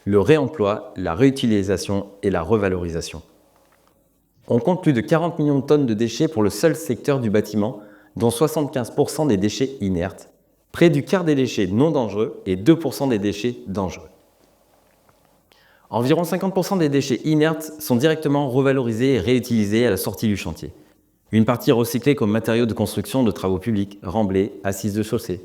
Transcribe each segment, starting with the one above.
le réemploi, la réutilisation et la revalorisation. On compte plus de 40 millions de tonnes de déchets pour le seul secteur du bâtiment, dont 75% des déchets inertes, près du quart des déchets non dangereux et 2% des déchets dangereux. Environ 50% des déchets inertes sont directement revalorisés et réutilisés à la sortie du chantier. Une partie recyclée comme matériaux de construction de travaux publics, remblais, assises de chaussée,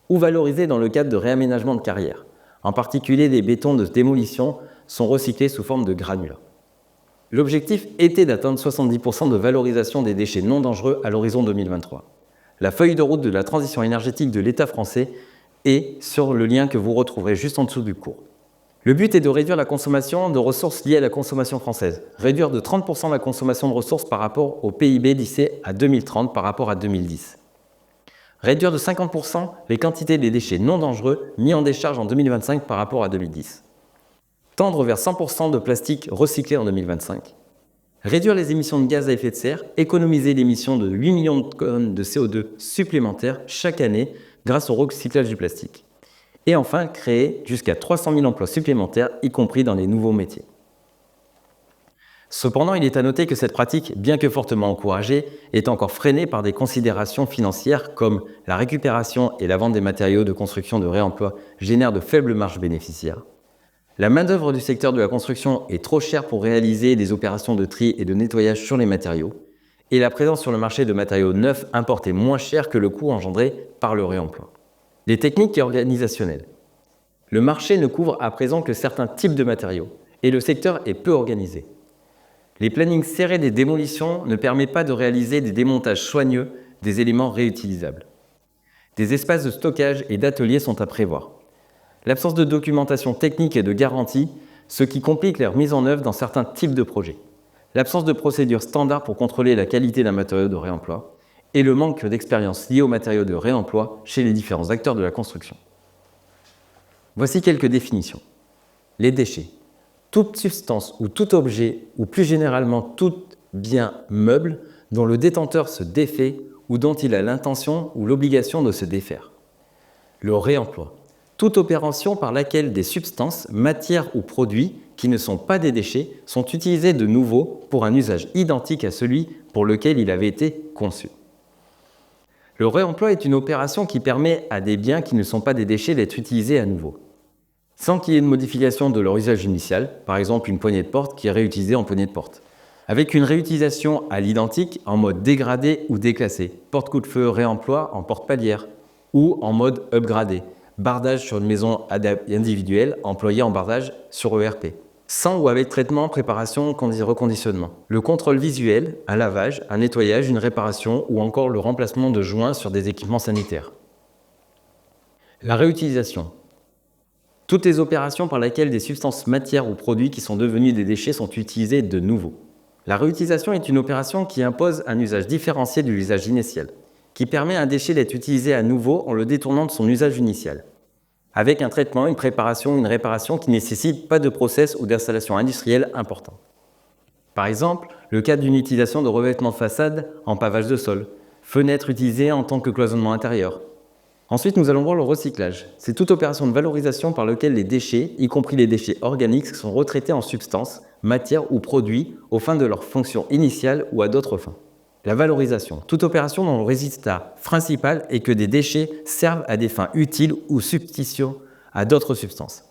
ou valorisés dans le cadre de réaménagement de carrières. En particulier, des bétons de démolition sont recyclés sous forme de granulats. L'objectif était d'atteindre 70% de valorisation des déchets non dangereux à l'horizon 2023. La feuille de route de la transition énergétique de l'État français est sur le lien que vous retrouverez juste en dessous du cours. Le but est de réduire la consommation de ressources liées à la consommation française, réduire de 30% la consommation de ressources par rapport au PIB d'ici à 2030 par rapport à 2010. Réduire de 50% les quantités des déchets non dangereux mis en décharge en 2025 par rapport à 2010. Tendre vers 100% de plastique recyclé en 2025. Réduire les émissions de gaz à effet de serre, économiser l'émission de 8 millions de tonnes de CO2 supplémentaires chaque année grâce au recyclage du plastique. Et enfin, créer jusqu'à 300 000 emplois supplémentaires, y compris dans les nouveaux métiers. Cependant, il est à noter que cette pratique, bien que fortement encouragée, est encore freinée par des considérations financières comme la récupération et la vente des matériaux de construction de réemploi génèrent de faibles marges bénéficiaires. La main-d'œuvre du secteur de la construction est trop chère pour réaliser des opérations de tri et de nettoyage sur les matériaux, et la présence sur le marché de matériaux neufs importés moins cher que le coût engendré par le réemploi. Les techniques organisationnelles. Le marché ne couvre à présent que certains types de matériaux, et le secteur est peu organisé. Les plannings serrés des démolitions ne permettent pas de réaliser des démontages soigneux des éléments réutilisables. Des espaces de stockage et d'ateliers sont à prévoir. L'absence de documentation technique et de garantie, ce qui complique leur mise en œuvre dans certains types de projets. L'absence de procédures standards pour contrôler la qualité d'un matériau de réemploi et le manque d'expérience liée aux matériaux de réemploi chez les différents acteurs de la construction. Voici quelques définitions. Les déchets. Toute substance ou tout objet, ou plus généralement tout bien meuble, dont le détenteur se défait ou dont il a l'intention ou l'obligation de se défaire. Le réemploi. Toute opération par laquelle des substances, matières ou produits qui ne sont pas des déchets sont utilisés de nouveau pour un usage identique à celui pour lequel il avait été conçu. Le réemploi est une opération qui permet à des biens qui ne sont pas des déchets d'être utilisés à nouveau, sans qu'il y ait de modification de leur usage initial, par exemple une poignée de porte qui est réutilisée en poignée de porte, avec une réutilisation à l'identique en mode dégradé ou déclassé, porte-coup de feu réemploi en porte-palière, ou en mode upgradé, bardage sur une maison individuelle employée en bardage sur ERP. Sans ou avec traitement, préparation, reconditionnement. Le contrôle visuel, un lavage, un nettoyage, une réparation ou encore le remplacement de joints sur des équipements sanitaires. La réutilisation. Toutes les opérations par lesquelles des substances, matières ou produits qui sont devenus des déchets sont utilisés de nouveau. La réutilisation est une opération qui impose un usage différencié de l'usage initial, qui permet à un déchet d'être utilisé à nouveau en le détournant de son usage initial, avec un traitement, une préparation, une réparation qui ne nécessite pas de process ou d'installation industrielle important. Par exemple, le cas d'une utilisation de revêtement de façade en pavage de sol, fenêtre utilisée en tant que cloisonnement intérieur. Ensuite, nous allons voir le recyclage. C'est toute opération de valorisation par laquelle les déchets, y compris les déchets organiques, sont retraités en substances, matières ou produits aux fins de leur fonction initiale ou à d'autres fins. La valorisation, toute opération dont le résultat principal est que des déchets servent à des fins utiles ou substituent à d'autres substances.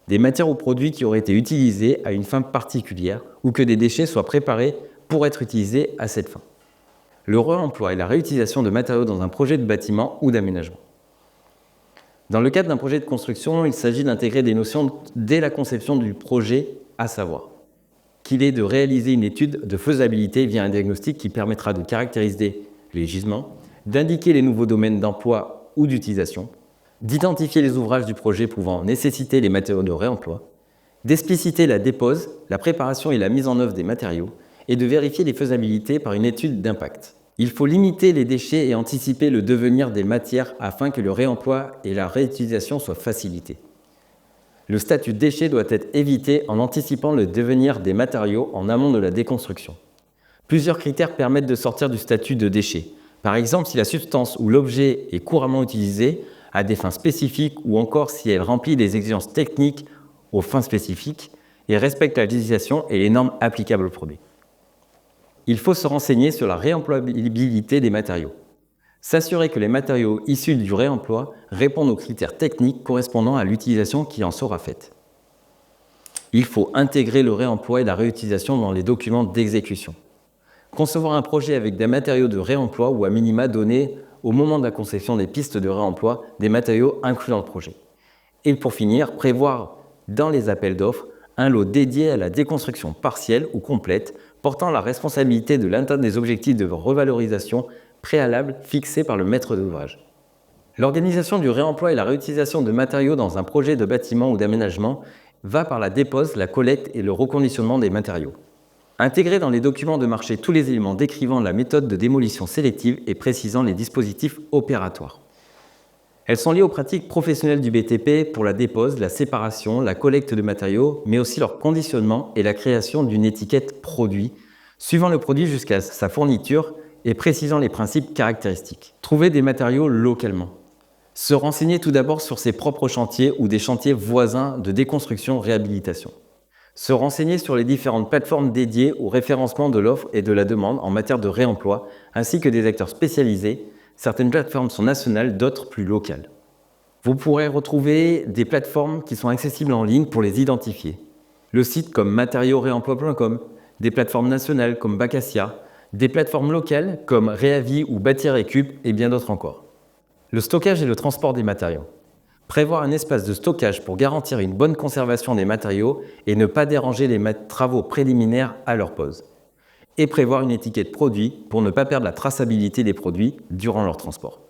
Des matières ou produits qui auraient été utilisés à une fin particulière ou que des déchets soient préparés pour être utilisés à cette fin. Le réemploi et la réutilisation de matériaux dans un projet de bâtiment ou d'aménagement. Dans le cadre d'un projet de construction, il s'agit d'intégrer des notions dès la conception du projet, à savoir qu'il est de réaliser une étude de faisabilité via un diagnostic qui permettra de caractériser les gisements, d'indiquer les nouveaux domaines d'emploi ou d'utilisation, d'identifier les ouvrages du projet pouvant nécessiter les matériaux de réemploi, d'expliciter la dépose, la préparation et la mise en œuvre des matériaux, et de vérifier les faisabilités par une étude d'impact. Il faut limiter les déchets et anticiper le devenir des matières afin que le réemploi et la réutilisation soient facilités. Le statut déchet doit être évité en anticipant le devenir des matériaux en amont de la déconstruction. Plusieurs critères permettent de sortir du statut de déchet. Par exemple, si la substance ou l'objet est couramment utilisé à des fins spécifiques ou encore si elle remplit des exigences techniques aux fins spécifiques et respectent la législation et les normes applicables au produit. Il faut se renseigner sur la réemployabilité des matériaux. S'assurer que les matériaux issus du réemploi répondent aux critères techniques correspondant à l'utilisation qui en sera faite. Il faut intégrer le réemploi et la réutilisation dans les documents d'exécution. Concevoir un projet avec des matériaux de réemploi ou à minima donner, au moment de la conception des pistes de réemploi, des matériaux inclus dans le projet. Et pour finir, prévoir dans les appels d'offres un lot dédié à la déconstruction partielle ou complète, portant la responsabilité de l'atteinte des objectifs de revalorisation préalables fixés par le maître d'ouvrage. L'organisation du réemploi et la réutilisation de matériaux dans un projet de bâtiment ou d'aménagement va par la dépose, la collecte et le reconditionnement des matériaux. Intégrer dans les documents de marché tous les éléments décrivant la méthode de démolition sélective et précisant les dispositifs opératoires. Elles sont liées aux pratiques professionnelles du BTP pour la dépose, la séparation, la collecte de matériaux, mais aussi leur conditionnement et la création d'une étiquette produit, suivant le produit jusqu'à sa fourniture et précisant les principes caractéristiques. Trouver des matériaux localement. Se renseigner tout d'abord sur ses propres chantiers ou des chantiers voisins de déconstruction-réhabilitation. Se renseigner sur les différentes plateformes dédiées au référencement de l'offre et de la demande en matière de réemploi, ainsi que des acteurs spécialisés. Certaines plateformes sont nationales, d'autres plus locales. Vous pourrez retrouver des plateformes qui sont accessibles en ligne pour les identifier. Le site comme matériauxréemploi.com, des plateformes nationales comme Bacassia, des plateformes locales comme Réavis ou Bâtir Récup et bien d'autres encore. Le stockage et le transport des matériaux. Prévoir un espace de stockage pour garantir une bonne conservation des matériaux et ne pas déranger les travaux préliminaires à leur pose. Et prévoir une étiquette produit pour ne pas perdre la traçabilité des produits durant leur transport.